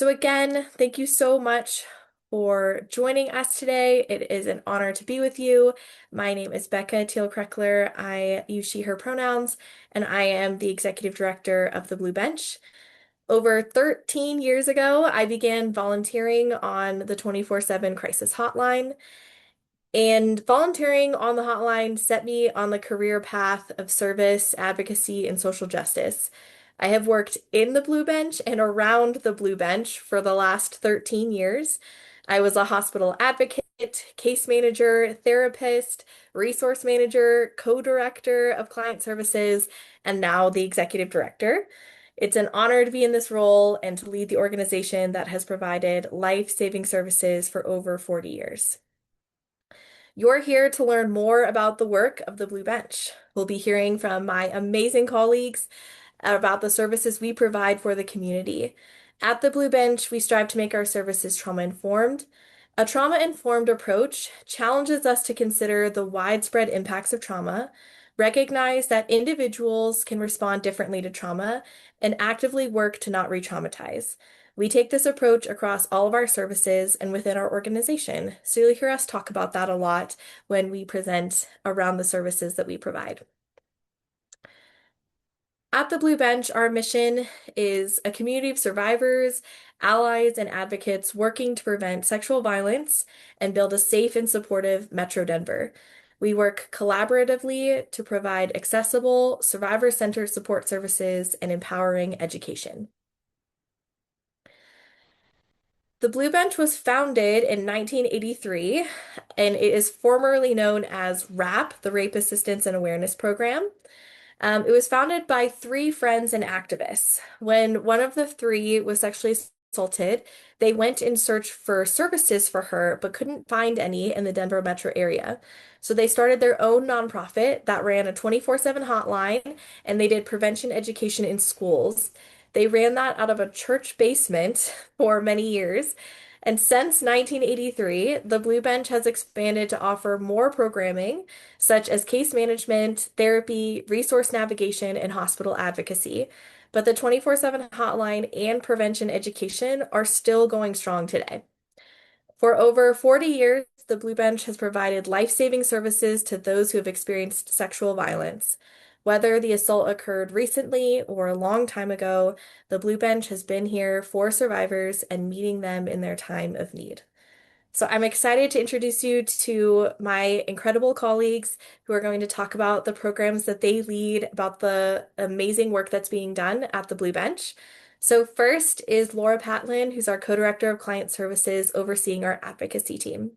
So again, thank you so much for joining us today. It is an honor to be with you. My name is Becca Thiel-Kreckler. I use she, her pronouns, and I am the executive director of the Blue Bench. Over 13 years ago, I began volunteering on the 24/7 crisis hotline. And volunteering on the hotline set me on the career path of service, advocacy, and social justice. I have worked in the Blue Bench and around the Blue Bench for the last 13 years. I was a hospital advocate, case manager, therapist, resource manager, co-director of client services, and now the executive director. It's an honor to be in this role and to lead the organization that has provided life-saving services for over 40 years. You're here to learn more about the work of the Blue Bench. We'll be hearing from my amazing colleagues about the services we provide for the community. At the Blue Bench, we strive to make our services trauma-informed. A trauma-informed approach challenges us to consider the widespread impacts of trauma, recognize that individuals can respond differently to trauma, and actively work to not re-traumatize. We take this approach across all of our services and within our organization, so you'll hear us talk about that a lot when we present around the services that we provide. At the Blue Bench, our mission is a community of survivors, allies, and advocates working to prevent sexual violence and build a safe and supportive Metro Denver. We work collaboratively to provide accessible, survivor-centered support services and empowering education. The Blue Bench was founded in 1983, and it is formerly known as RAP, the Rape Assistance and Awareness Program. It was founded by three friends and activists. When one of the three was sexually assaulted, they went in search for services for her, but couldn't find any in the Denver metro area. So they started their own nonprofit that ran a 24/7 hotline, and they did prevention education in schools. They ran that out of a church basement for many years. And since 1983, the Blue Bench has expanded to offer more programming, such as case management, therapy, resource navigation, and hospital advocacy. But the 24/7 hotline and prevention education are still going strong today. For over 40 years, the Blue Bench has provided life-saving services to those who have experienced sexual violence. Whether the assault occurred recently or a long time ago, the Blue Bench has been here for survivors and meeting them in their time of need. So I'm excited to introduce you to my incredible colleagues who are going to talk about the programs that they lead, about the amazing work that's being done at the Blue Bench. So first is Laura Patlin, who's our co-director of client services overseeing our advocacy team.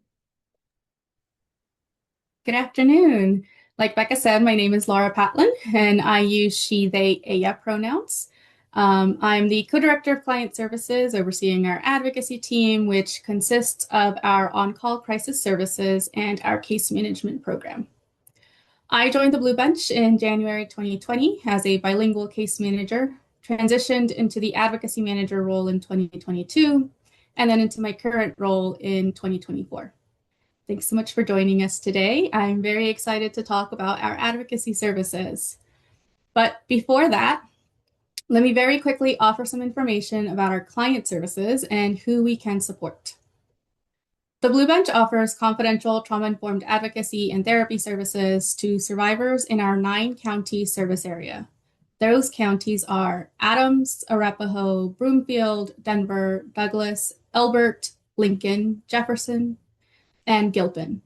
Good afternoon. Like Becca said, my name is Laura Patlin, and I use she, they, aya pronouns. I'm the co-director of client services overseeing our advocacy team, which consists of our on-call crisis services and our case management program. I joined the Blue Bench in January 2020 as a bilingual case manager, transitioned into the advocacy manager role in 2022, and then into my current role in 2024. Thanks so much for joining us today. I'm very excited to talk about our advocacy services. But before that, let me very quickly offer some information about our client services and who we can support. The Blue Bench offers confidential trauma-informed advocacy and therapy services to survivors in our 9-county service area. Those counties are Adams, Arapahoe, Broomfield, Denver, Douglas, Elbert, Lincoln, Jefferson, and Gilpin.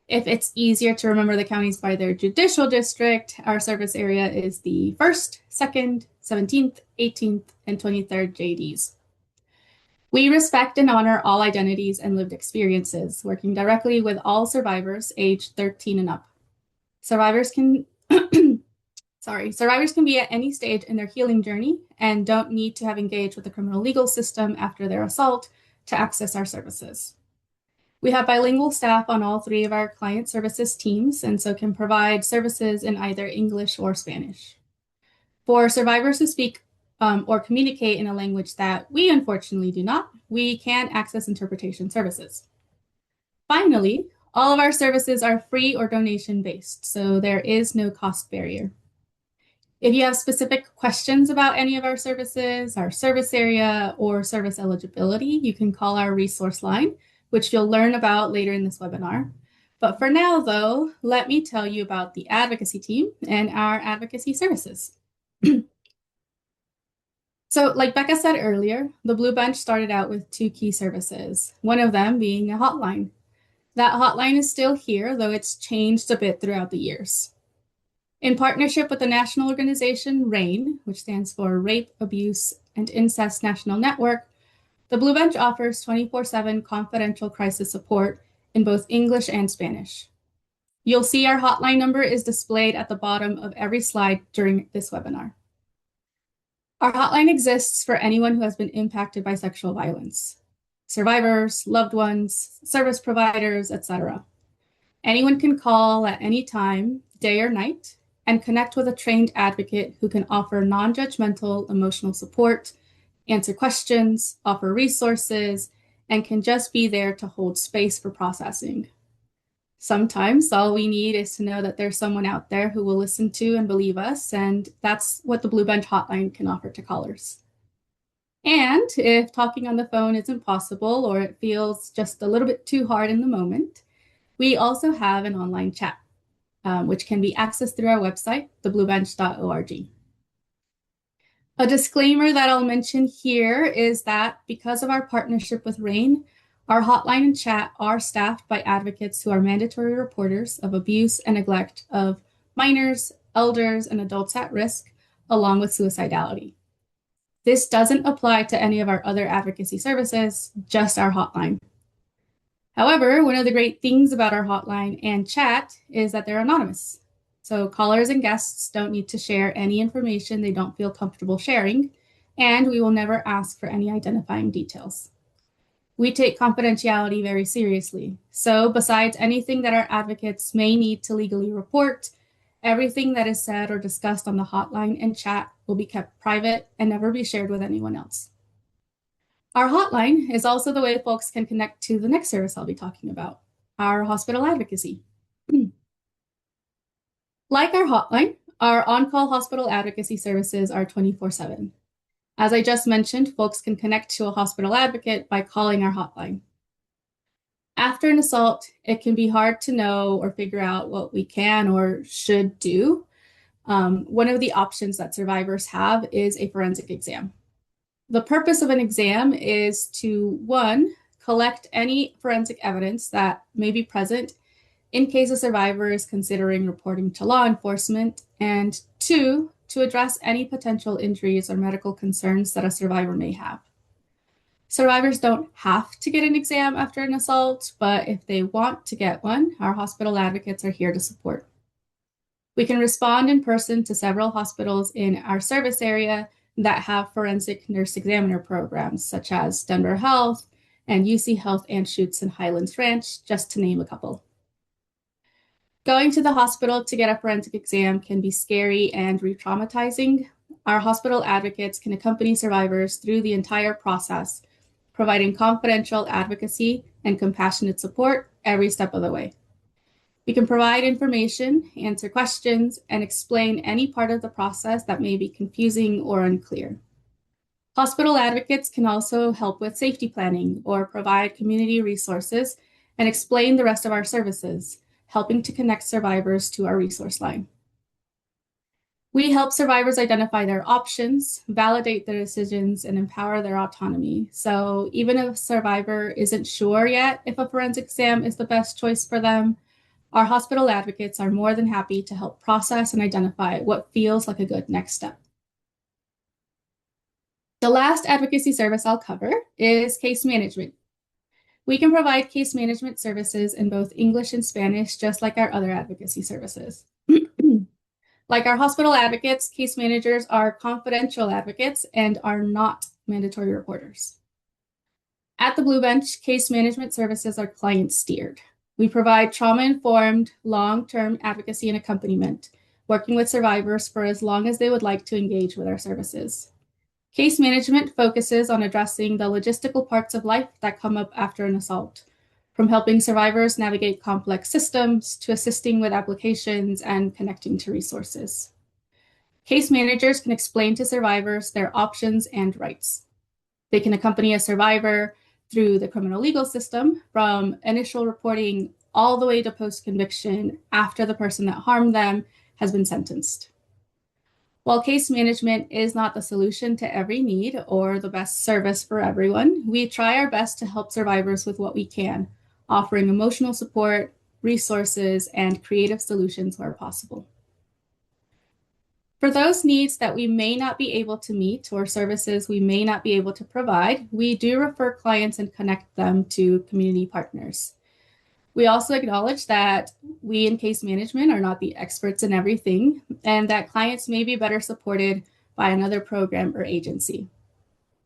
If it's easier to remember the counties by their judicial district, our service area is the 1st, 2nd, 17th, 18th, and 23rd JDs. We respect and honor all identities and lived experiences, working directly with all survivors aged 13 and up. Survivors can survivors can be at any stage in their healing journey and don't need to have engaged with the criminal legal system after their assault to access our services. We have bilingual staff on all 3 of our client services teams, and so can provide services in either English or Spanish. For survivors who speak or communicate in a language that we unfortunately do not, we can access interpretation services. Finally, all of our services are free or donation-based, so there is no cost barrier. If you have specific questions about any of our services, our service area, or service eligibility, you can call our resource line, which you'll learn about later in this webinar. But for now, though, let me tell you about the advocacy team and our advocacy services. So, like Becca said earlier, the Blue Bench started out with two key services, one of them being a hotline. That hotline is still here, though it's changed a bit throughout the years. In partnership with the national organization RAIN, which stands for Rape, Abuse, and Incest National Network, the Blue Bench offers 24/7 confidential crisis support in both English and Spanish. You'll see our hotline number is displayed at the bottom of every slide during this webinar. Our hotline exists for anyone who has been impacted by sexual violence, survivors, loved ones, service providers, etc. Anyone can call at any time, day or night, and connect with a trained advocate who can offer non-judgmental emotional support, answer questions, offer resources, and can just be there to hold space for processing. Sometimes all we need is to know that there's someone out there who will listen to and believe us, and that's what the Blue Bench hotline can offer to callers. And if talking on the phone isn't possible or it feels just a little bit too hard in the moment, we also have an online chat, which can be accessed through our website, thebluebench.org. A disclaimer that I'll mention here is that because of our partnership with RAIN, our hotline and chat are staffed by advocates who are mandatory reporters of abuse and neglect of minors, elders, and adults at risk, along with suicidality. This doesn't apply to any of our other advocacy services, just our hotline. However, one of the great things about our hotline and chat is that they're anonymous. So callers and guests don't need to share any information they don't feel comfortable sharing, and we will never ask for any identifying details. We take confidentiality very seriously. So besides anything that our advocates may need to legally report, everything that is said or discussed on the hotline and chat will be kept private and never be shared with anyone else. Our hotline is also the way folks can connect to the next service I'll be talking about, our hospital advocacy. Like our hotline, our on-call hospital advocacy services are 24/7. As I just mentioned, folks can connect to a hospital advocate by calling our hotline. After an assault, it can be hard to know or figure out what we can or should do. One of the options that survivors have is a forensic exam. The purpose of an exam is to, one, collect any forensic evidence that may be present in case a survivor is considering reporting to law enforcement, and two, to address any potential injuries or medical concerns that a survivor may have. Survivors don't have to get an exam after an assault, but if they want to get one, our hospital advocates are here to support. We can respond in person to several hospitals in our service area that have forensic nurse examiner programs, such as Denver Health and UC Health Anschutz and Highlands Ranch, just to name a couple. Going to the hospital to get a forensic exam can be scary and re-traumatizing. Our hospital advocates can accompany survivors through the entire process, providing confidential advocacy and compassionate support every step of the way. We can provide information, answer questions, and explain any part of the process that may be confusing or unclear. Hospital advocates can also help with safety planning or provide community resources and explain the rest of our services, helping to connect survivors to our resource line. We help survivors identify their options, validate their decisions, and empower their autonomy. So even if a survivor isn't sure yet if a forensic exam is the best choice for them, our hospital advocates are more than happy to help process and identify what feels like a good next step. The last advocacy service I'll cover is case management. We can provide case management services in both English and Spanish, just like our other advocacy services. Like our hospital advocates, case managers are confidential advocates and are not mandatory reporters. At the Blue Bench, case management services are client-steered. We provide trauma-informed, long-term advocacy and accompaniment, working with survivors for as long as they would like to engage with our services. Case management focuses on addressing the logistical parts of life that come up after an assault, from helping survivors navigate complex systems to assisting with applications and connecting to resources. Case managers can explain to survivors their options and rights. They can accompany a survivor through the criminal legal system from initial reporting all the way to post conviction after the person that harmed them has been sentenced. While case management is not the solution to every need or the best service for everyone, we try our best to help survivors with what we can, offering emotional support, resources, and creative solutions where possible. For those needs that we may not be able to meet or services we may not be able to provide, we do refer clients and connect them to community partners. We also acknowledge that we in case management are not the experts in everything and that clients may be better supported by another program or agency.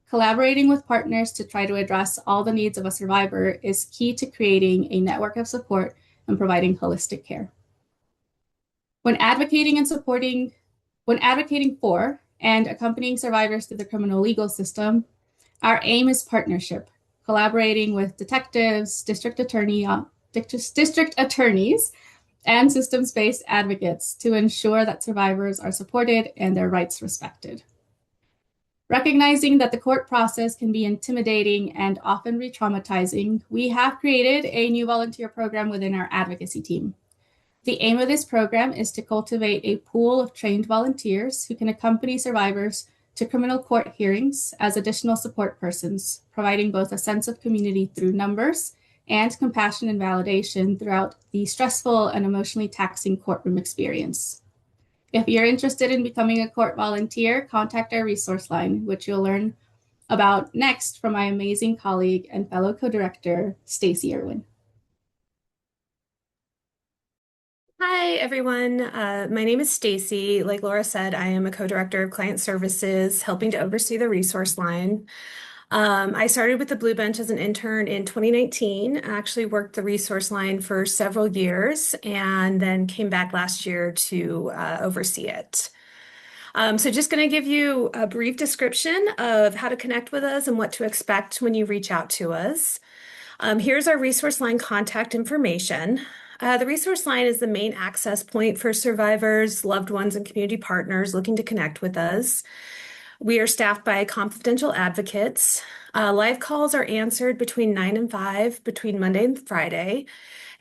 Collaborating with partners to try to address all the needs of a survivor is key to creating a network of support and providing holistic care. When advocating for and accompanying survivors through the criminal legal system, our aim is partnership, collaborating with detectives, district attorneys, and systems-based advocates to ensure that survivors are supported and their rights respected. Recognizing that the court process can be intimidating and often re-traumatizing, we have created a new volunteer program within our advocacy team. The aim of this program is to cultivate a pool of trained volunteers who can accompany survivors to criminal court hearings as additional support persons, providing both a sense of community through numbers and compassion and validation throughout the stressful and emotionally taxing courtroom experience. If you're interested in becoming a court volunteer, contact our resource line, which you'll learn about next from my amazing colleague and fellow co-director, Stacy Irwin. Hi, everyone. My name is Stacy. Like Laura said, I am a co-director of client services, helping to oversee the resource line. I started with the Blue Bench as an intern in 2019. I actually worked the resource line for several years and then came back last year to oversee it. So just going to give you a brief description of how to connect with us and what to expect when you reach out to us. Here's our resource line contact information. The resource line is the main access point for survivors, loved ones, and community partners looking to connect with us. We are staffed by confidential advocates. Live calls are answered between 9 and 5, between Monday and Friday.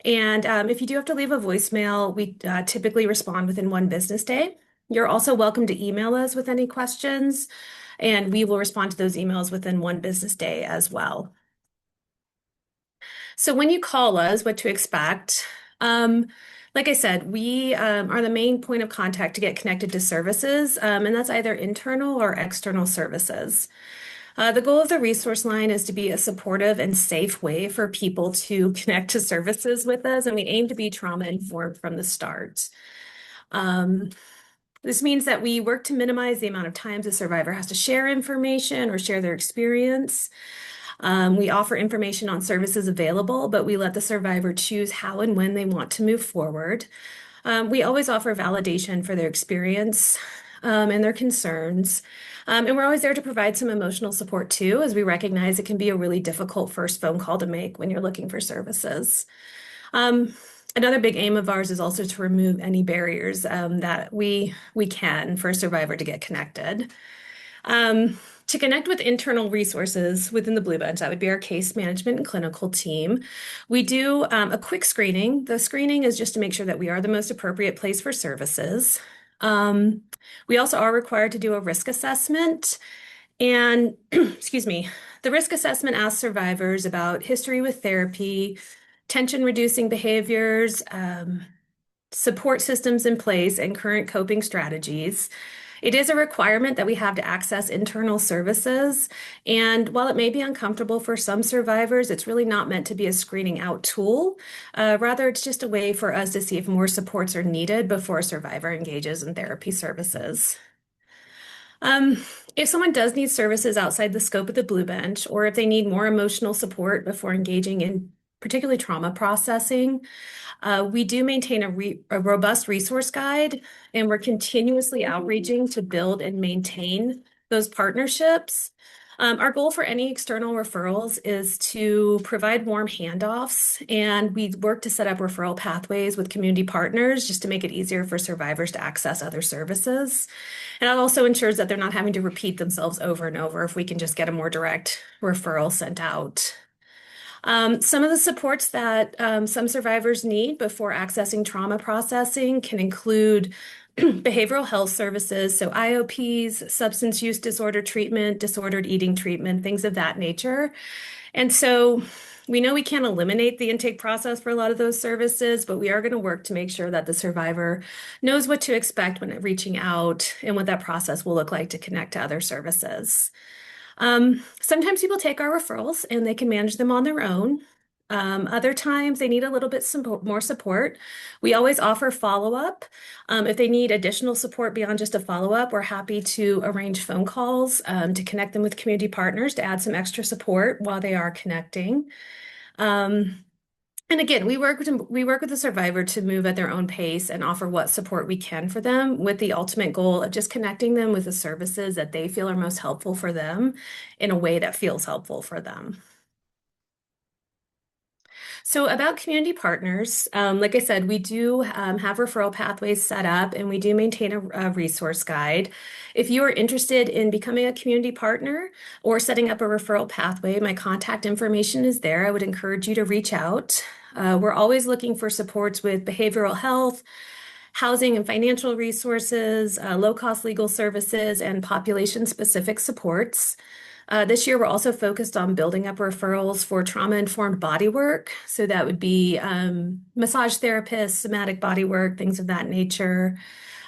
And if you do have to leave a voicemail, we typically respond within 1 business day. You're also welcome to email us with any questions, and we will respond to those emails within 1 business day as well. So when you call us, what to expect. Like I said, we are the main point of contact to get connected to services, and that's either internal or external services. The goal of the resource line is to be a supportive and safe way for people to connect to services with us, and we aim to be trauma informed from the start. This means that we work to minimize the amount of times a survivor has to share information or share their experience. We offer information on services available, but we let the survivor choose how and when they want to move forward. We always offer validation for their experience and their concerns. And we're always there to provide some emotional support too, as we recognize it can be a really difficult first phone call to make when you're looking for services. Another big aim of ours is also to remove any barriers that we can for a survivor to get connected. To connect with internal resources within the Blue Bench, that would be our case management and clinical team. We do a quick screening. The screening is just to make sure that we are the most appropriate place for services. We also are required to do a risk assessment. And, excuse me, the risk assessment asks survivors about history with therapy, tension-reducing behaviors, support systems in place, and current coping strategies. It is a requirement that we have to access internal services, and while it may be uncomfortable for some survivors, it's really not meant to be a screening out tool. Rather, it's just a way for us to see if more supports are needed before a survivor engages in therapy services. If someone does need services outside the scope of the Blue Bench, or if they need more emotional support before engaging in particularly trauma processing, we do maintain a robust resource guide, and we're continuously outreaching to build and maintain those partnerships. Our goal for any external referrals is to provide warm handoffs, and we work to set up referral pathways with community partners just to make it easier for survivors to access other services. And it also ensures that they're not having to repeat themselves over and over if we can just get a more direct referral sent out. Some of the supports that some survivors need before accessing trauma processing can include behavioral health services, so IOPs, substance use disorder treatment, disordered eating treatment, things of that nature. And so we know we can't eliminate the intake process for a lot of those services, but we are going to work to make sure that the survivor knows what to expect when reaching out and what that process will look like to connect to other services. Sometimes people take our referrals and they can manage them on their own. Other times they need a little bit more support. We always offer follow-up. If they need additional support beyond just a follow-up, we're happy to arrange phone calls to connect them with community partners to add some extra support while they are connecting. Um, and again, we work with the survivor to move at their own pace and offer what support we can for them, with the ultimate goal of just connecting them with the services that they feel are most helpful for them in a way that feels helpful for them. So about community partners, like I said, we do have referral pathways set up, and we do maintain a resource guide. If you are interested in becoming a community partner or setting up a referral pathway, my contact information is there. I would encourage you to reach out. We're always looking for supports with behavioral health, housing and financial resources, low-cost legal services, and population-specific supports. This year, we're also focused on building up referrals for trauma-informed body work. So that would be massage therapists, somatic body work, things of that nature.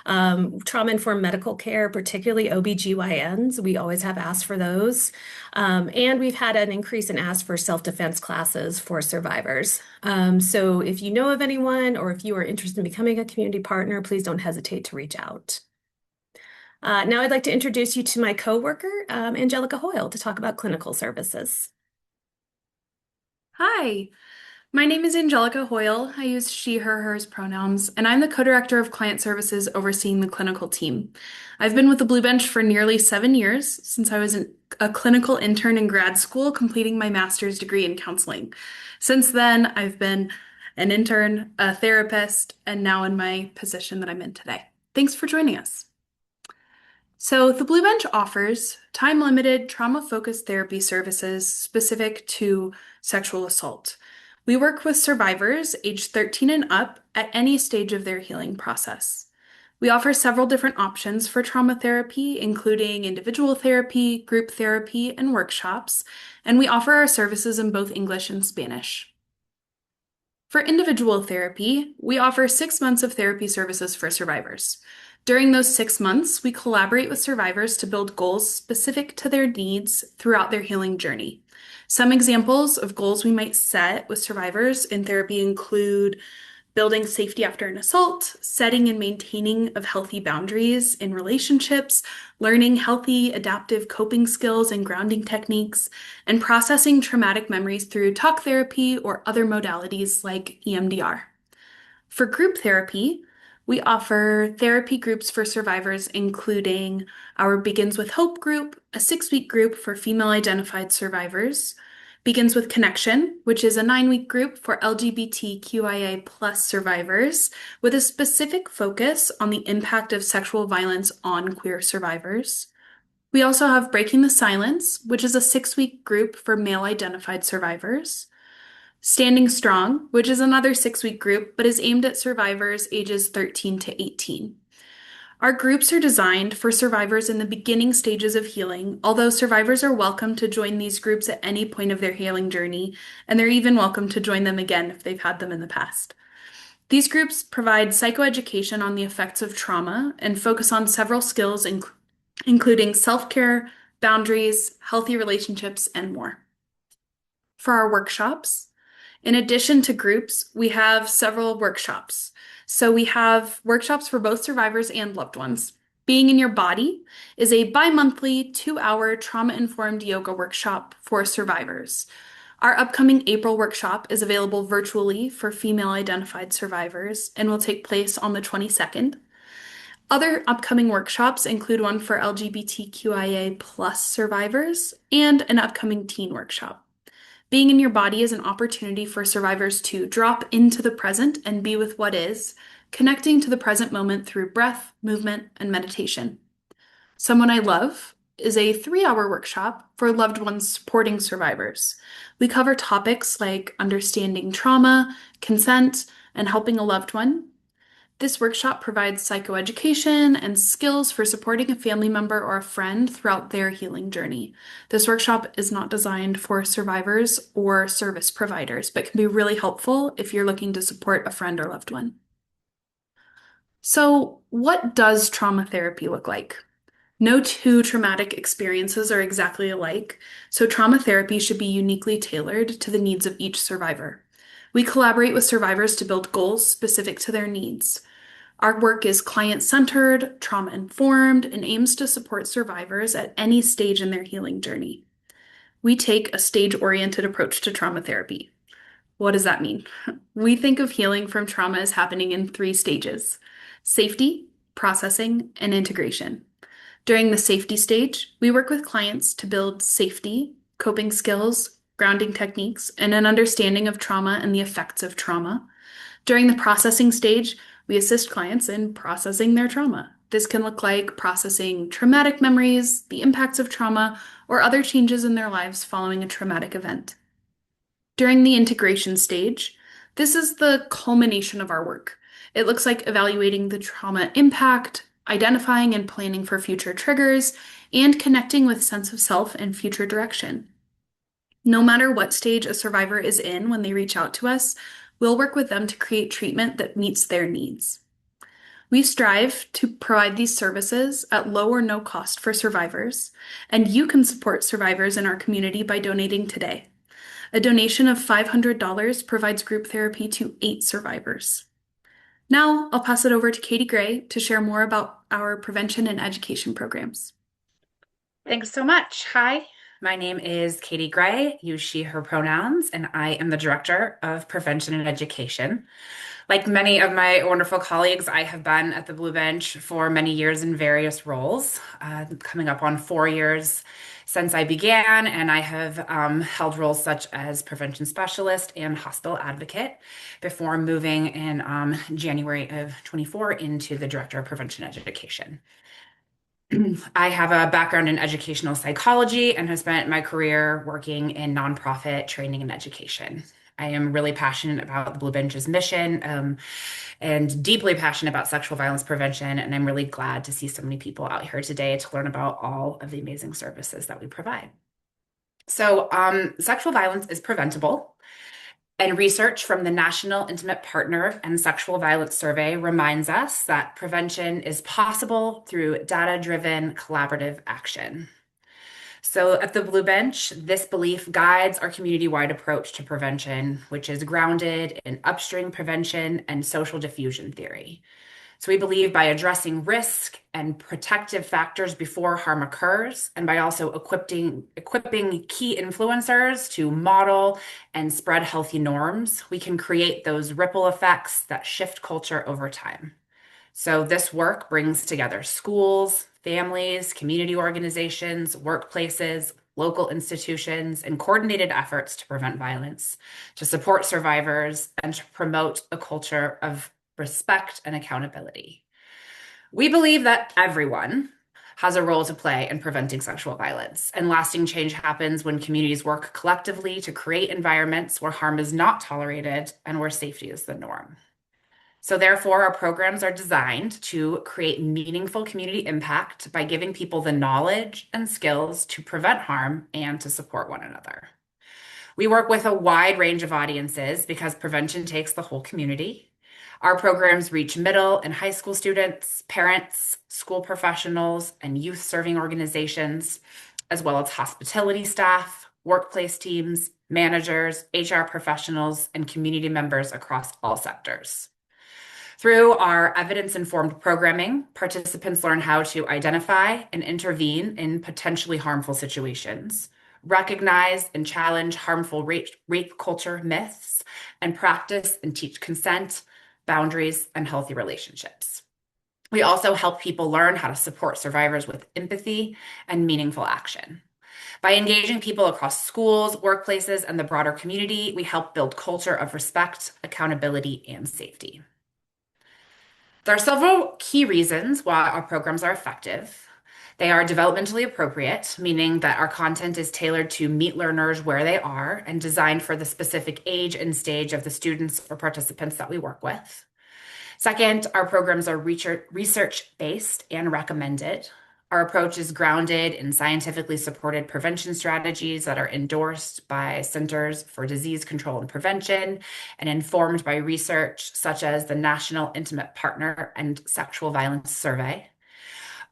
Trauma-informed medical care, particularly OB/GYNs. We always have asked for those. And we've had an increase in ask for self-defense classes for survivors. So if you know of anyone or if you are interested in becoming a community partner, please don't hesitate to reach out. Now I'd like to introduce you to my coworker, Angelica Hoyle, to talk about clinical services. Hi, my name is Angelica Hoyle. I use she, her, hers pronouns, and I'm the co-director of client services overseeing the clinical team. I've been with the Blue Bench for nearly 7 years, since I was a clinical intern in grad school, completing my master's degree in counseling. Since then, I've been an intern, a therapist, and now in my position that I'm in today. Thanks for joining us. So, the Blue Bench offers time-limited, trauma-focused therapy services specific to sexual assault. We work with survivors aged 13 and up at any stage of their healing process. We offer several different options for trauma therapy, including individual therapy, group therapy, and workshops, and we offer our services in both English and Spanish. For individual therapy, we offer 6 months of therapy services for survivors. During those 6 months, we collaborate with survivors to build goals specific to their needs throughout their healing journey. Some examples of goals we might set with survivors in therapy include building safety after an assault, setting and maintaining of healthy boundaries in relationships, learning healthy adaptive coping skills and grounding techniques, and processing traumatic memories through talk therapy or other modalities like EMDR. For group therapy, we offer therapy groups for survivors, including our Begins with Hope group, a 6-week group for female-identified survivors, Begins with Connection, which is a 9-week group for LGBTQIA+ survivors, with a specific focus on the impact of sexual violence on queer survivors. We also have Breaking the Silence, which is a 6-week group for male-identified survivors. Standing Strong, which is another 6-week group, but is aimed at survivors ages 13 to 18. Our groups are designed for survivors in the beginning stages of healing, although survivors are welcome to join these groups at any point of their healing journey, and they're even welcome to join them again if they've had them in the past. These groups provide psychoeducation on the effects of trauma and focus on several skills, including self-care, boundaries, healthy relationships, and more. For our workshops, in addition to groups, we have several workshops. So we have workshops for both survivors and loved ones. Being in Your Body is a bi-monthly 2-hour trauma-informed yoga workshop for survivors. Our upcoming April workshop is available virtually for female-identified survivors and will take place on the 22nd. Other upcoming workshops include one for LGBTQIA plus survivors and an upcoming teen workshop. Being in your body is an opportunity for survivors to drop into the present and be with what is, connecting to the present moment through breath, movement, and meditation. Someone I Love is a 3-hour workshop for loved ones supporting survivors. We cover topics like understanding trauma, consent, and helping a loved one. This workshop provides psychoeducation and skills for supporting a family member or a friend throughout their healing journey. This workshop is not designed for survivors or service providers, but can be really helpful if you're looking to support a friend or loved one. So, what does trauma therapy look like? No two traumatic experiences are exactly alike, so trauma therapy should be uniquely tailored to the needs of each survivor. We collaborate with survivors to build goals specific to their needs. Our work is client-centered, trauma-informed, and aims to support survivors at any stage in their healing journey. We take a stage-oriented approach to trauma therapy. What does that mean? We think of healing from trauma as happening in 3 stages: safety, processing, and integration. During the safety stage, we work with clients to build safety, coping skills, grounding techniques, and an understanding of trauma and the effects of trauma. During the processing stage, we assist clients in processing their trauma. This can look like processing traumatic memories, the impacts of trauma, or other changes in their lives following a traumatic event. During the integration stage, this is the culmination of our work. It looks like evaluating the trauma impact, identifying and planning for future triggers, and connecting with sense of self and future direction. No matter what stage a survivor is in when they reach out to us, we'll work with them to create treatment that meets their needs. We strive to provide these services at low or no cost for survivors, and you can support survivors in our community by donating today. A donation of $500 provides group therapy to 8 survivors. Now, I'll pass it over to Katie Gray to share more about our prevention and education programs. Thanks so much. Hi, my name is Katie Gray, use she, her pronouns, and I am the Director of Prevention and Education. Like many of my wonderful colleagues, I have been at the Blue Bench for many years in various roles, coming up on 4 years since I began, and I have held roles such as prevention specialist and hospital advocate before moving in January of 24 into the Director of Prevention and Education. I have a background in educational psychology and have spent my career working in nonprofit training and education. I am really passionate about the Blue Bench's mission and deeply passionate about sexual violence prevention. And I'm really glad to see so many people out here today to learn about all of the amazing services that we provide. So, sexual violence is preventable. And research from the National Intimate Partner and Sexual Violence Survey reminds us that prevention is possible through data-driven collaborative action. So at the Blue Bench, this belief guides our community-wide approach to prevention, which is grounded in upstream prevention and social diffusion theory. So we believe by addressing risk and protective factors before harm occurs, and by also equipping key influencers to model and spread healthy norms, we can create those ripple effects that shift culture over time. So this work brings together schools, families, community organizations, workplaces, local institutions, and coordinated efforts to prevent violence, to support survivors, and to promote a culture of respect and accountability. We believe that everyone has a role to play in preventing sexual violence, and lasting change happens when communities work collectively to create environments where harm is not tolerated and where safety is the norm. So therefore, our programs are designed to create meaningful community impact by giving people the knowledge and skills to prevent harm and to support one another. We work with a wide range of audiences because prevention takes the whole community. Our programs reach middle and high school students, parents, school professionals, and youth-serving organizations, as well as hospitality staff, workplace teams, managers, HR professionals, and community members across all sectors. Through our evidence-informed programming, participants learn how to identify and intervene in potentially harmful situations, recognize and challenge harmful rape culture myths, and practice and teach consent, boundaries, and healthy relationships. We also help people learn how to support survivors with empathy and meaningful action. By engaging people across schools, workplaces, and the broader community, we help build culture of respect, accountability, and safety. There are several key reasons why our programs are effective. They are developmentally appropriate, meaning that our content is tailored to meet learners where they are and designed for the specific age and stage of the students or participants that we work with. Second, our programs are research-based and recommended. Our approach is grounded in scientifically supported prevention strategies that are endorsed by Centers for Disease Control and Prevention and informed by research such as the National Intimate Partner and Sexual Violence Survey.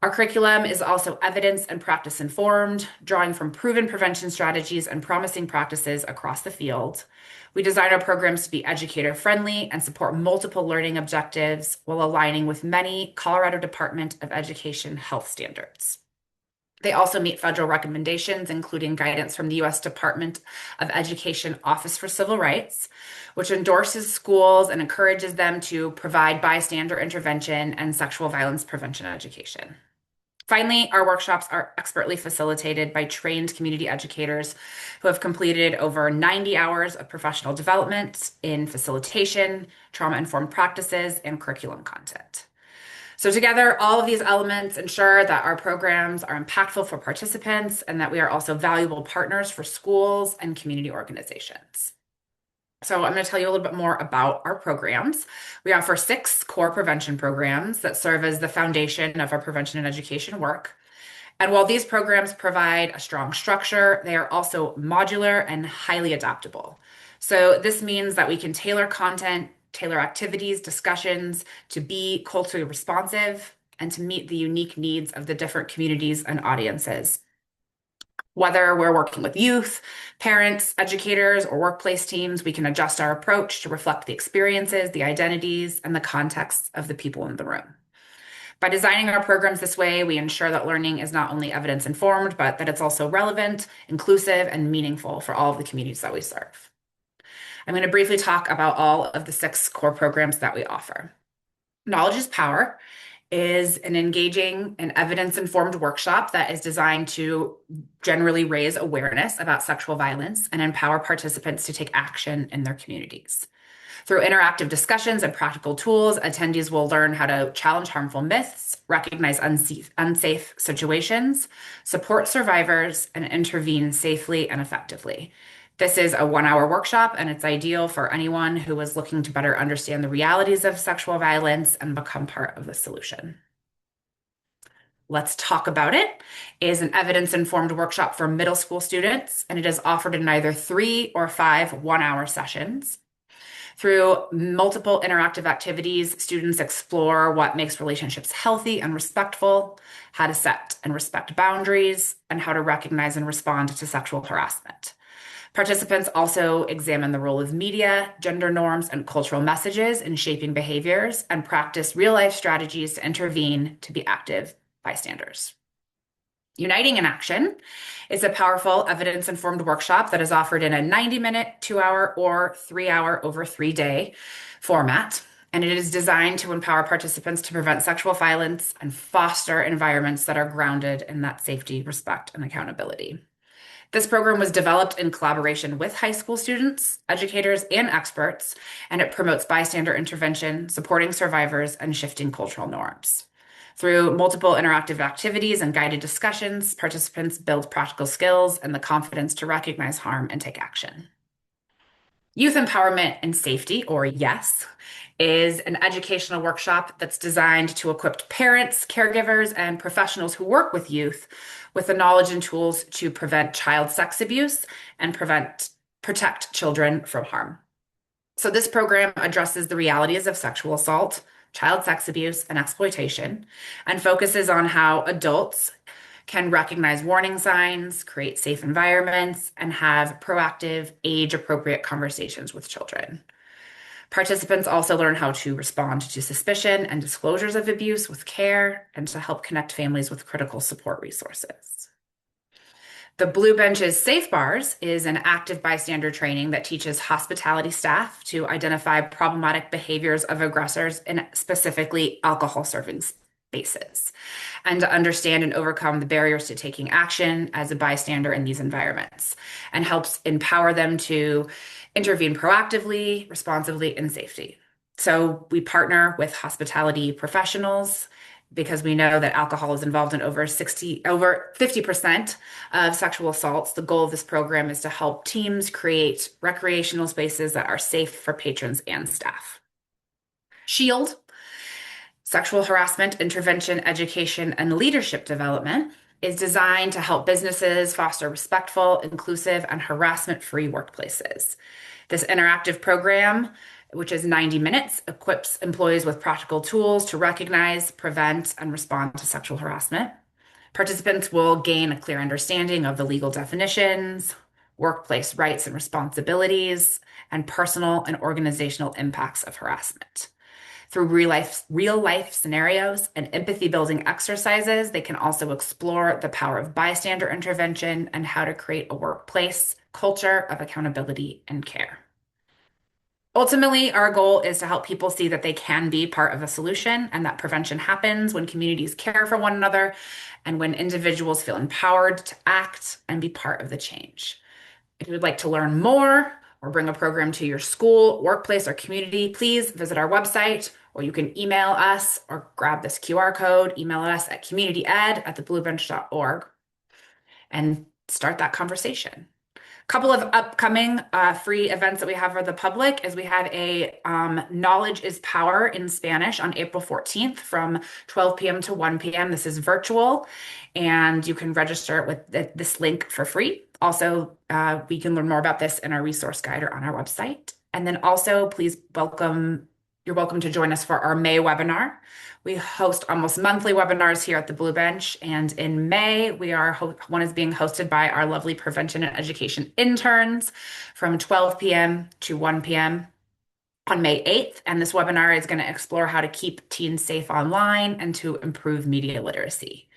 Our curriculum is also evidence and practice informed, drawing from proven prevention strategies and promising practices across the field. We design our programs to be educator friendly and support multiple learning objectives while aligning with many Colorado Department of Education health standards. They also meet federal recommendations, including guidance from the U.S. Department of Education Office for Civil Rights, which endorses schools and encourages them to provide bystander intervention and sexual violence prevention education. Finally, our workshops are expertly facilitated by trained community educators who have completed over 90 hours of professional development in facilitation, trauma-informed practices, and curriculum content. So together, all of these elements ensure that our programs are impactful for participants and that we are also valuable partners for schools and community organizations. So I'm going to tell you a little bit more about our programs. We offer 6 core prevention programs that serve as the foundation of our prevention and education work. And while these programs provide a strong structure, they are also modular and highly adaptable. So this means that we can tailor content, tailor activities, discussions to be culturally responsive and to meet the unique needs of the different communities and audiences. Whether we're working with youth, parents, educators, or workplace teams, we can adjust our approach to reflect the experiences, the identities, and the contexts of the people in the room. By designing our programs this way, we ensure that learning is not only evidence-informed, but that it's also relevant, inclusive, and meaningful for all of the communities that we serve. I'm going to briefly talk about all of the 6 core programs that we offer. Knowledge is Power is an engaging and evidence-informed workshop that is designed to generally raise awareness about sexual violence and empower participants to take action in their communities. Through interactive discussions and practical tools, attendees will learn how to challenge harmful myths, recognize unsafe situations, support survivors, and intervene safely and effectively. This is a 1-hour workshop, and it's ideal for anyone who is looking to better understand the realities of sexual violence and become part of the solution. Let's Talk About It is an evidence-informed workshop for middle school students, and it is offered in either 3 or 5 1-hour sessions. Through multiple interactive activities, students explore what makes relationships healthy and respectful, how to set and respect boundaries, and how to recognize and respond to sexual harassment. Participants also examine the role of media, gender norms, and cultural messages in shaping behaviors and practice real-life strategies to intervene to be active bystanders. Uniting in Action is a powerful evidence-informed workshop that is offered in a 90-minute, 2-hour, or 3-hour over 3-day format, and it is designed to empower participants to prevent sexual violence and foster environments that are grounded in that safety, respect, and accountability. This program was developed in collaboration with high school students, educators, and experts, and it promotes bystander intervention, supporting survivors, and shifting cultural norms. Through multiple interactive activities and guided discussions, participants build practical skills and the confidence to recognize harm and take action. Youth Empowerment and Safety, or YES, is an educational workshop that's designed to equip parents, caregivers, and professionals who work with youth with the knowledge and tools to prevent child sex abuse and protect children from harm. So this program addresses the realities of sexual assault, child sex abuse, and exploitation, and focuses on how adults can recognize warning signs, create safe environments, and have proactive, age-appropriate conversations with children. Participants also learn how to respond to suspicion and disclosures of abuse with care and to help connect families with critical support resources. The Blue Bench's Safe Bars is an active bystander training that teaches hospitality staff to identify problematic behaviors of aggressors in specifically alcohol serving faces, and to understand and overcome the barriers to taking action as a bystander in these environments, and helps empower them to intervene proactively, responsibly, and safely. So we partner with hospitality professionals because we know that alcohol is involved in over 50% of sexual assaults. The goal of this program is to help teams create recreational spaces that are safe for patrons and staff. SHIELD, Sexual Harassment Intervention, Education, and Leadership Development, is designed to help businesses foster respectful, inclusive, and harassment-free workplaces. This interactive program, which is 90 minutes, equips employees with practical tools to recognize, prevent, and respond to sexual harassment. Participants will gain a clear understanding of the legal definitions, workplace rights and responsibilities, and personal and organizational impacts of harassment. Through real life scenarios and empathy building exercises, they can also explore the power of bystander intervention and how to create a workplace culture of accountability and care. Ultimately, our goal is to help people see that they can be part of a solution and that prevention happens when communities care for one another and when individuals feel empowered to act and be part of the change. If you would like to learn more or bring a program to your school, workplace, or community, please visit our website, or you can email us or grab this QR code, email us at communityed@thebluebench.org and start that conversation. Couple of upcoming free events that we have for the public is we have a Knowledge is Power in Spanish on April 14th from 12 p.m. to 1 p.m. This is virtual, and you can register with this link for free. Also, we can learn more about this in our resource guide or on our website. And then also, you're welcome to join us for our May webinar. We host almost monthly webinars here at the Blue Bench, and in May, one is being hosted by our lovely prevention and education interns from 12 p.m. to 1 p.m. on May 8th, and this webinar is going to explore how to keep teens safe online and to improve media literacy.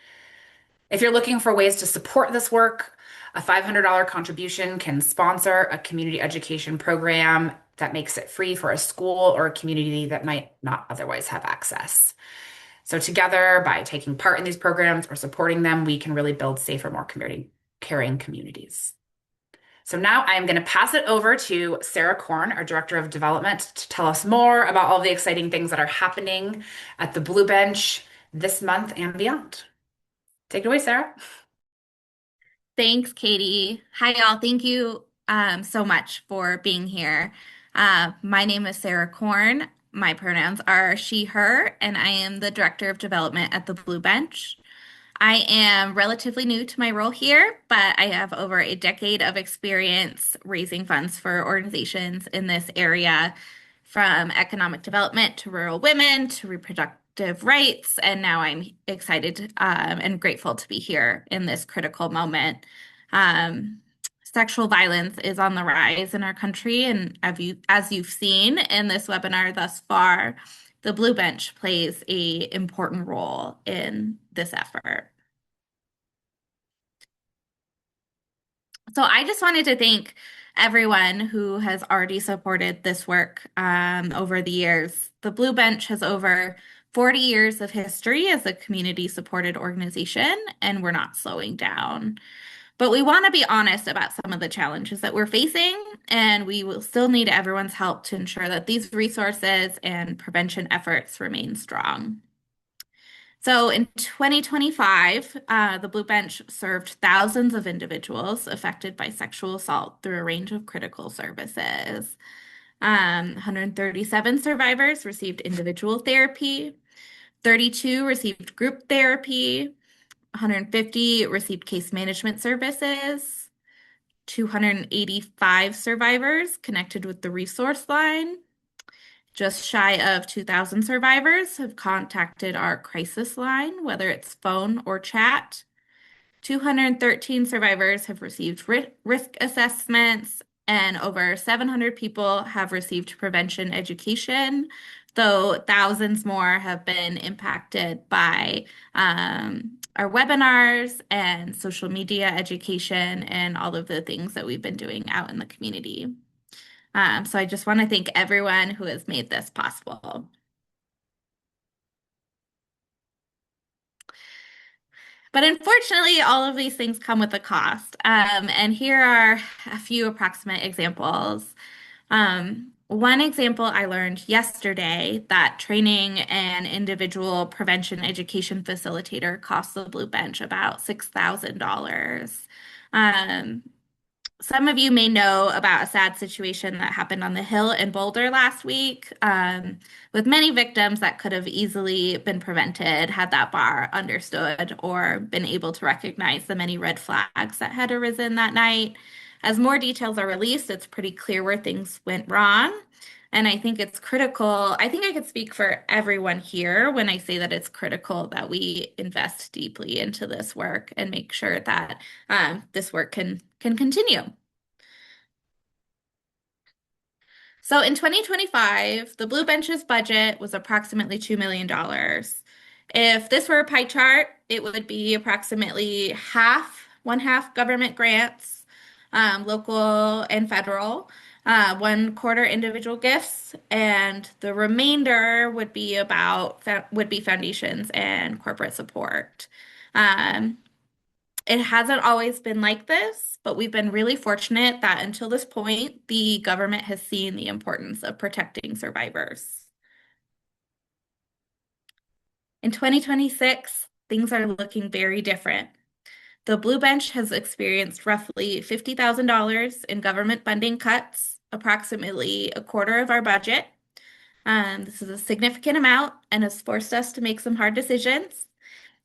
If you're looking for ways to support this work, a $500 contribution can sponsor a community education program that makes it free for a school or a community that might not otherwise have access. So together, by taking part in these programs or supporting them, we can really build safer, more caring communities. So now I'm going to pass it over to Sarah Korn, our Director of Development, to tell us more about all the exciting things that are happening at the Blue Bench this month and beyond. Take it away, Sarah. Thanks, Katie. Hi, y'all. Thank you so much for being here. My name is Sarah Korn. My pronouns are she, her, and I am the Director of Development at the Blue Bench. I am relatively new to my role here, but I have over a decade of experience raising funds for organizations in this area, from economic development to rural women to reproductive rights. And now I'm excited and grateful to be here in this critical moment. Sexual violence is on the rise in our country, and as you've seen in this webinar thus far, the Blue Bench plays an important role in this effort. So I just wanted to thank everyone who has already supported this work over the years. The Blue Bench has over 40 years of history as a community-supported organization, and we're not slowing down. But we want to be honest about some of the challenges that we're facing, and we will still need everyone's help to ensure that these resources and prevention efforts remain strong. So in 2025, the Blue Bench served thousands of individuals affected by sexual assault through a range of critical services. 137 survivors received individual therapy, 32 received group therapy, 150 received case management services, 285 survivors connected with the resource line. Just shy of 2,000 survivors have contacted our crisis line, whether it's phone or chat. 213 survivors have received risk assessments, and over 700 people have received prevention education, though thousands more have been impacted by our webinars and social media education and all of the things that we've been doing out in the community. So I just want to thank everyone who has made this possible. But unfortunately, all of these things come with a cost. And here are a few approximate examples. One example I learned yesterday that training an individual prevention education facilitator costs the Blue Bench about $6,000. Um, some of you may know about a sad situation that happened on the Hill in Boulder last week, with many victims that could have easily been prevented had that bar understood or been able to recognize the many red flags that had arisen that night. As more details are released, it's pretty clear where things went wrong. And I think it's critical. I think I could speak for everyone here when I say that it's critical that we invest deeply into this work and make sure that this work can continue. So in 2025, the Blue Bench's budget was approximately $2 million. If this were a pie chart, it would be approximately one half government grants, local and federal, one quarter individual gifts, and the remainder would be foundations and corporate support. Um, it hasn't always been like this, but we've been really fortunate that until this point, the government has seen the importance of protecting survivors. In 2026, things are looking very different. The Blue Bench has experienced roughly $50,000 in government funding cuts, approximately a quarter of our budget. This is a significant amount and has forced us to make some hard decisions.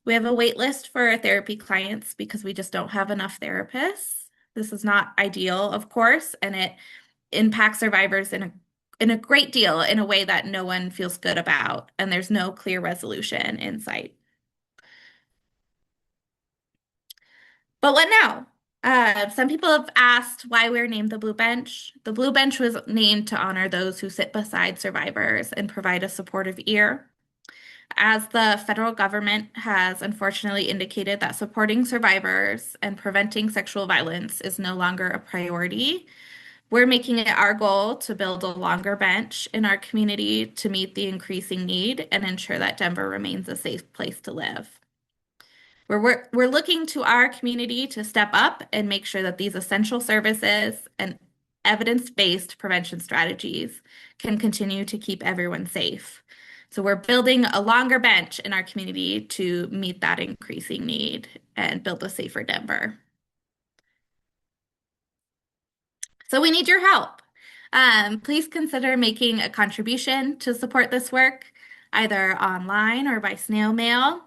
We have a wait list for our therapy clients because we just don't have enough therapists. This is not ideal, of course, and it impacts survivors in a great deal in a way that no one feels good about, and there's no clear resolution in sight. But what now? Some people have asked why we're named the Blue Bench. The Blue Bench was named to honor those who sit beside survivors and provide a supportive ear. As the federal government has unfortunately indicated that supporting survivors and preventing sexual violence is no longer a priority, we're making it our goal to build a longer bench in our community to meet the increasing need and ensure that Denver remains a safe place to live. We're looking to our community to step up and make sure that these essential services and evidence-based prevention strategies can continue to keep everyone safe. So we're building a longer bench in our community to meet that increasing need and build a safer Denver. So we need your help. Please consider making a contribution to support this work, either online or by snail mail.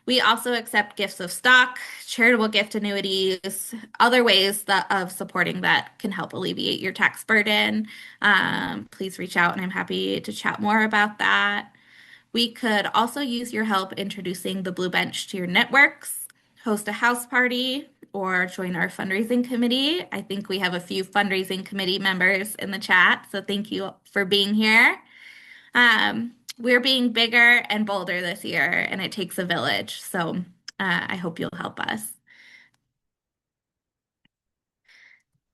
We also accept gifts of stock, charitable gift annuities, other ways of supporting that can help alleviate your tax burden. Please reach out and I'm happy to chat more about that. We could also use your help introducing the Blue Bench to your networks, host a house party, or join our fundraising committee. I think we have a few fundraising committee members in the chat, so thank you for being here. We're being bigger and bolder this year, and it takes a village, so I hope you'll help us.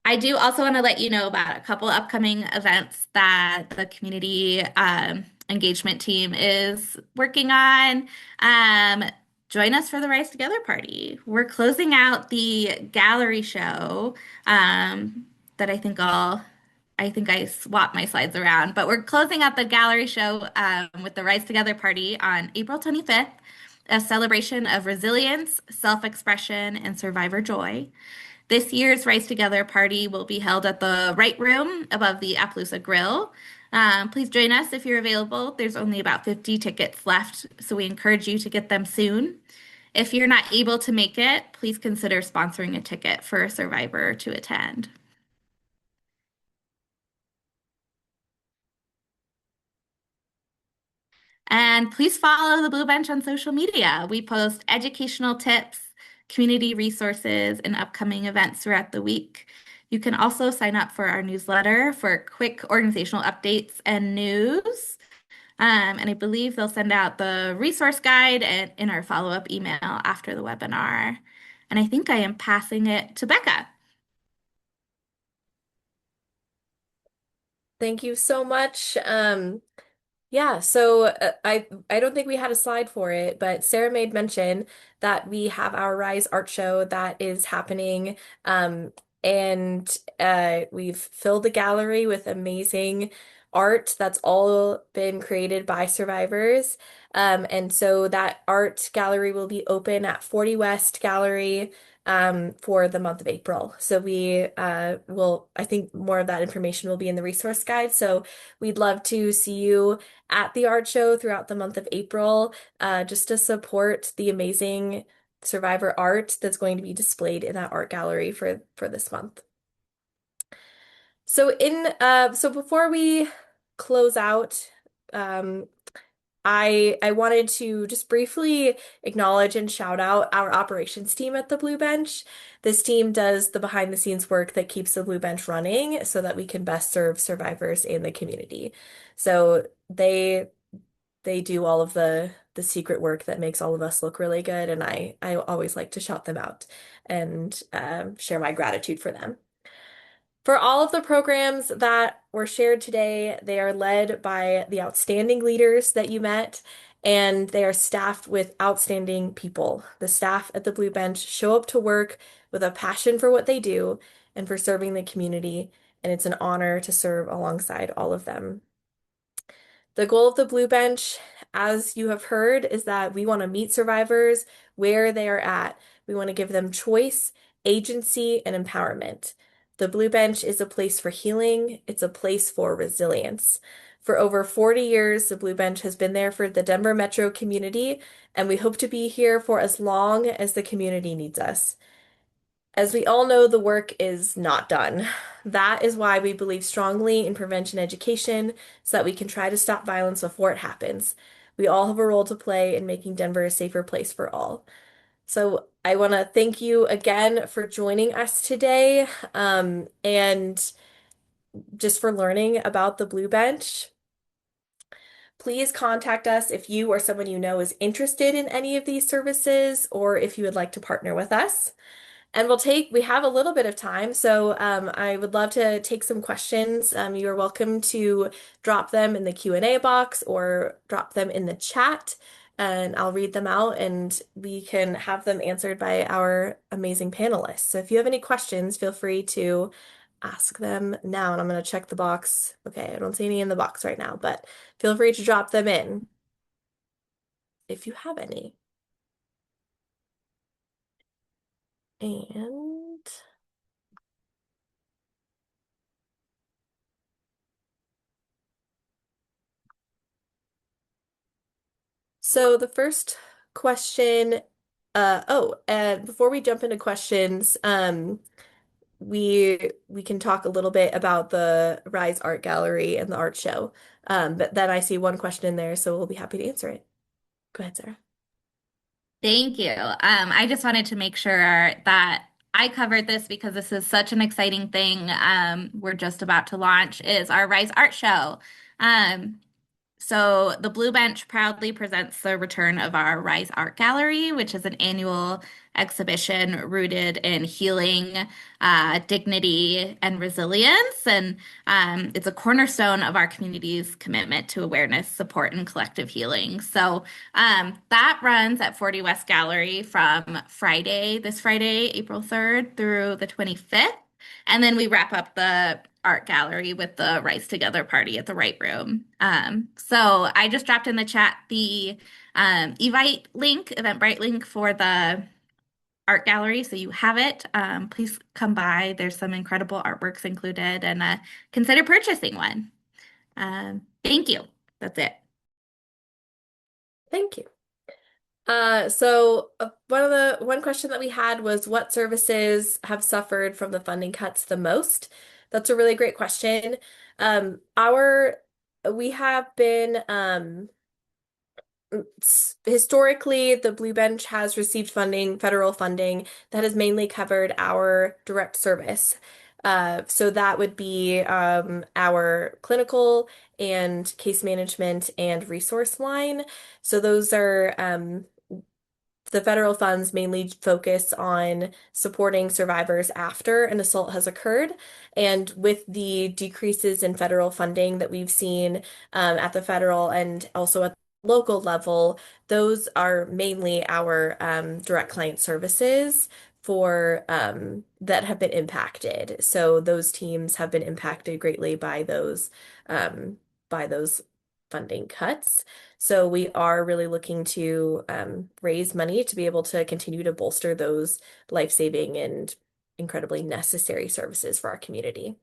I do also want to let you know about a couple upcoming events that the community engagement team is working on. Join us for the Rise Together party. We're closing out the gallery show that I think I swapped my slides around, but we're closing out the gallery show with the Rise Together party on April 25th, a celebration of resilience, self-expression, and survivor joy. This year's Rise Together party will be held at the Right Room above the Appaloosa Grill. Please join us if you're available. There's only about 50 tickets left, so we encourage you to get them soon. If you're not able to make it, please consider sponsoring a ticket for a survivor to attend. And please follow the Blue Bench on social media. We post educational tips, community resources, and upcoming events throughout the week. You can also sign up for our newsletter for quick organizational updates and news. And I believe they'll send out the resource guide in our follow-up email after the webinar. And I think I am passing it to Becca. Thank you so much. Yeah, so I don't think we had a slide for it, but Sarah made mention that we have our Rise Art Show that is happening, and we've filled the gallery with amazing art that's all been created by survivors. And so that art gallery will be open at 40 West Gallery for the month of April. So we will, I think more of that information will be in the resource guide. So we'd love to see you at the art show throughout the month of April, just to support the amazing survivor art that's going to be displayed in that art gallery for this month. So before we close out, um, I wanted to just briefly acknowledge and shout out our operations team at the Blue Bench. This team does the behind the scenes work that keeps the Blue Bench running so that we can best serve survivors in the community. So they do all of the secret work that makes all of us look really good, and I always like to shout them out and share my gratitude for them. For all of the programs that were shared today, they are led by the outstanding leaders that you met, and they are staffed with outstanding people. The staff at the Blue Bench show up to work with a passion for what they do and for serving the community, and it's an honor to serve alongside all of them. The goal of the Blue Bench, as you have heard, is that we want to meet survivors where they are at. We want to give them choice, agency, and empowerment. The Blue Bench is a place for healing. It's a place for resilience. For over 40 years, the Blue Bench has been there for the Denver metro community, and we hope to be here for as long as the community needs us. As we all know, the work is not done. That is why we believe strongly in prevention education, so that we can try to stop violence before it happens. We all have a role to play in making Denver a safer place for all. So I want to thank you again for joining us today, and just for learning about the Blue Bench. Please contact us if you or someone you know is interested in any of these services, or if you would like to partner with us. And we have a little bit of time, so I would love to take some questions. You are welcome to drop them in the Q&A box or drop them in the chat, and I'll read them out and we can have them answered by our amazing panelists. So if you have any questions, feel free to ask them now, and I'm going to check the box. Okay, I don't see any in the box right now, but feel free to drop them in if you have any. And so the first question, before we jump into questions, we can talk a little bit about the Rise Art Gallery and the art show. But then I see one question in there, so we'll be happy to answer it. Go ahead, Sarah. Thank you. I just wanted to make sure that I covered this because this is such an exciting thing. We're just about to launch is our Rise Art Show. Um, So, the Blue Bench proudly presents the return of our Rise Art Gallery, which is an annual exhibition rooted in healing, dignity, and resilience. And it's a cornerstone of our community's commitment to awareness, support, and collective healing. So, that runs at 40 West Gallery from this Friday, April 3rd through the 25th. And then we wrap up the art gallery with the Rise Together party at the Right Room. So I just dropped in the chat the Eventbrite link for the art gallery, so you have it. Please come by. There's some incredible artworks included, and consider purchasing one. Thank you. That's it. Thank you. One question that we had was what services have suffered from the funding cuts the most? That's a really great question. We have been historically, the Blue Bench has received federal funding that has mainly covered our direct service. So that would be our clinical and case management and resource line. So those are the federal funds mainly focus on supporting survivors after an assault has occurred. And with the decreases in federal funding that we've seen at the federal and also at the local level, those are mainly our direct client services for that have been impacted. So those teams have been impacted greatly by those funding cuts. So we are really looking to raise money to be able to continue to bolster those life-saving and incredibly necessary services for our community.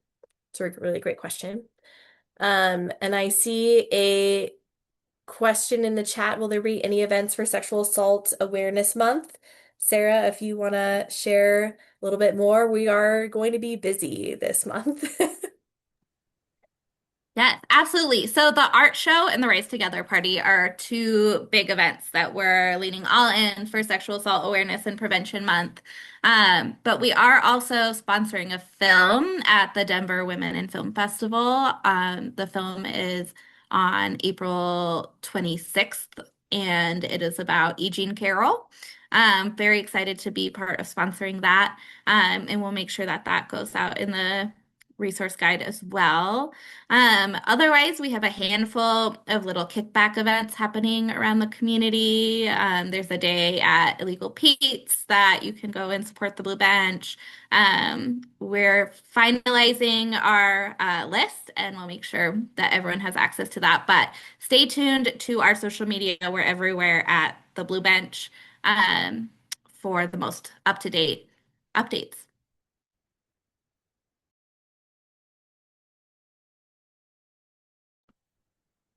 So a really great question. And I see a question in the chat. Will there be any events for Sexual Assault Awareness Month? Sarah, if you want to share a little bit more, we are going to be busy this month. Yes, absolutely. So the art show and the Rise Together party are two big events that we're leading all in for Sexual Assault Awareness and Prevention Month. But we are also sponsoring a film at the Denver Women in Film Festival. The film is on April 26th, and it is about E. Jean Carroll. Very excited to be part of sponsoring that. And we'll make sure that that goes out in the resource guide as well. Otherwise, we have a handful of little kickback events happening around the community. There's a day at Illegal Pete's that you can go and support the Blue Bench. We're finalizing our list and we'll make sure that everyone has access to that. But stay tuned to our social media. We're everywhere at the Blue Bench for the most up-to-date updates.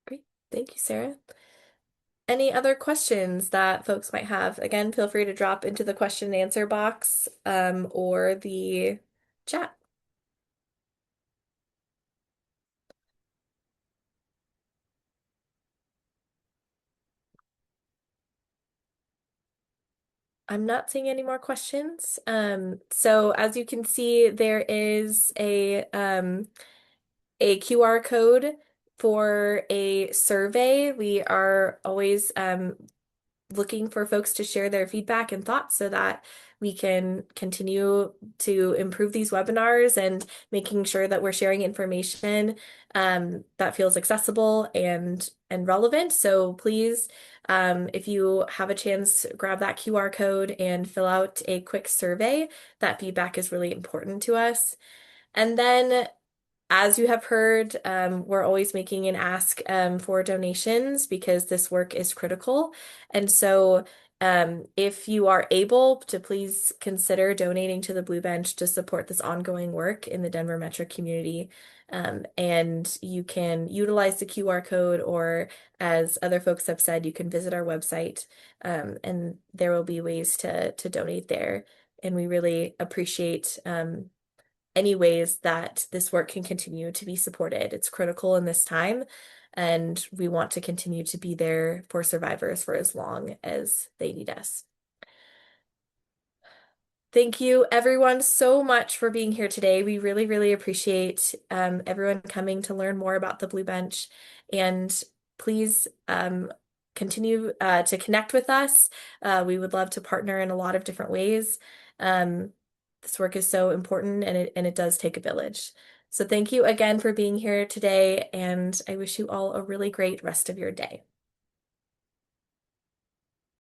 Great. Thank you, Sarah. Any other questions that folks might have? Again, feel free to drop into the question and answer box or the chat. I'm not seeing any more questions. So as you can see, there is a QR code for a survey. We are always looking for folks to share their feedback and thoughts so that we can continue to improve these webinars and making sure that we're sharing information that feels accessible and relevant. So please, if you have a chance, grab that QR code and fill out a quick survey. That feedback is really important to us. And then as you have heard, we're always making an ask for donations because this work is critical. And so if you are able to please consider donating to the Blue Bench to support this ongoing work in the Denver metro community. And you can utilize the QR code, or as other folks have said, you can visit our website and there will be ways to donate there. And we really appreciate any ways that this work can continue to be supported. It's critical in this time, and we want to continue to be there for survivors for as long as they need us. Thank you, everyone, so much for being here today. We really, really appreciate everyone coming to learn more about the Blue Bench. And please continue to connect with us. We would love to partner in a lot of different ways. This work is so important and it does take a village. So thank you again for being here today, and I wish you all a really great rest of your day.